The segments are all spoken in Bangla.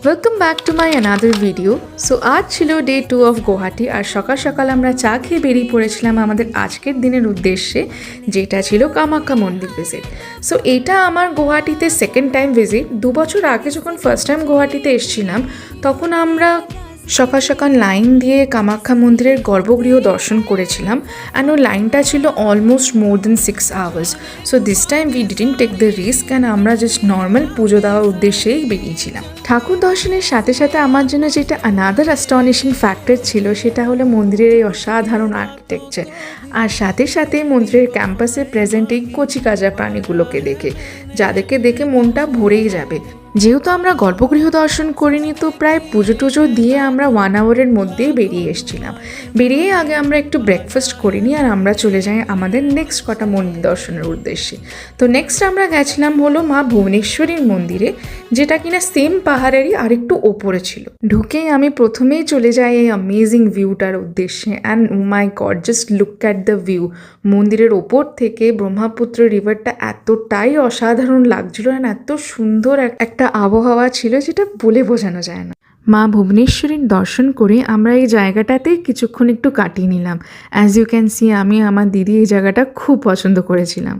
Welcome back to my another video. So আজ ছিল ডে 2 অফ গুয়াহাটি, আর সকাল সকাল আমরা চা খেয়ে বেরিয়ে পড়েছিলাম আমাদের আজকের দিনের উদ্দেশ্যে, যেটা ছিল কামাখ্যা মন্দির ভিজিট। সো এটা আমার গুয়াহাটিতে সেকেন্ড টাইম ভিজিট। 2 বছর আগে যখন ফার্স্ট টাইম গুয়াহাটিতে এসেছিলাম তখন আমরা সকাল সকাল লাইন দিয়ে কামাখ্যা মন্দিরের গর্ভগৃহ দর্শন করেছিলাম, অ্যান্ড ওই লাইনটা ছিল almost more than 6 hours. So this time we didn't take the risk, and আমরা জাস্ট নর্মাল পুজো দেওয়ার উদ্দেশ্যেই বেরিয়েছিলাম। ঠাকুর দর্শনের সাথে সাথে আমার জন্য যেটা আনাদার অ্যাস্টনিশিং ফ্যাক্টর ছিল সেটা হলো মন্দিরের এই অসাধারণ আর্কিটেকচার, আর সাথে সাথে মন্দিরের ক্যাম্পাসে প্রেজেন্ট এই কচিকাঁচা প্রাণীগুলোকে দেখে, যাদেরকে দেখে মনটা ভরেই যাবে। যেহেতু আমরা গর্ভগৃহ দর্শন করিনি, তো প্রায় পুজো টুজো দিয়ে আমরা 1 আওয়ারের মধ্যেই বেরিয়ে এসেছিলাম। বেরিয়ে আগে আমরা একটু ব্রেকফাস্ট করিনি, আর আমরা চলে যাই আমাদের নেক্সট কটা মন্দির দর্শনের উদ্দেশ্যে। তো নেক্সট আমরা গেছিলাম হলো মা ভুবনেশ্বরীর মন্দিরে, যেটা কিনা সেম পাহাড়েরই আরেকটু ওপরে ছিল। ঢুকেই আমি প্রথমেই চলে যাই এই অ্যামেজিং ভিউটার উদ্দেশ্যে, and oh my god, just look at the view. মন্দিরের ওপর থেকে ব্রহ্মপুত্র রিভারটা এতটাই অসাধারণ লাগছিল, অ্যান্ড এত সুন্দর একটা আবহাওয়া ছিল যেটা বলে বোঝানো যায় না। মা ভুবনেশ্বরীর দর্শন করে আমরা এই জায়গাটাতে কিছুক্ষণ একটু কাটিয়ে নিলাম। অ্যাজ ইউ ক্যান সি, আমি আমার দিদি এই জায়গাটা খুব পছন্দ করেছিলাম।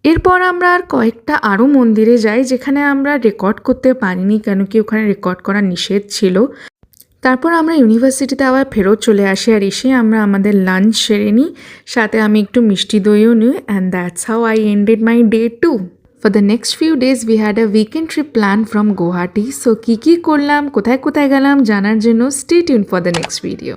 এরপর আমরা আর কয়েকটা আরও মন্দিরে যাই, যেখানে আমরা রেকর্ড করতে পারিনি, কেন কি ওখানে রেকর্ড করা নিষেধ ছিল। তারপর আমরা ইউনিভার্সিটিতে আবার ফেরত চলে আসি, আর এসে আমরা আমাদের লাঞ্চ সেরে নিই, সাথে আমি একটু মিষ্টি দইও নিই, and that's how I ended my day 2. For the next few days we had a weekend trip planned from Guwahati. So কি করলাম, কোথায় কোথায় গেলাম জানার জন্য stay tuned for the next video.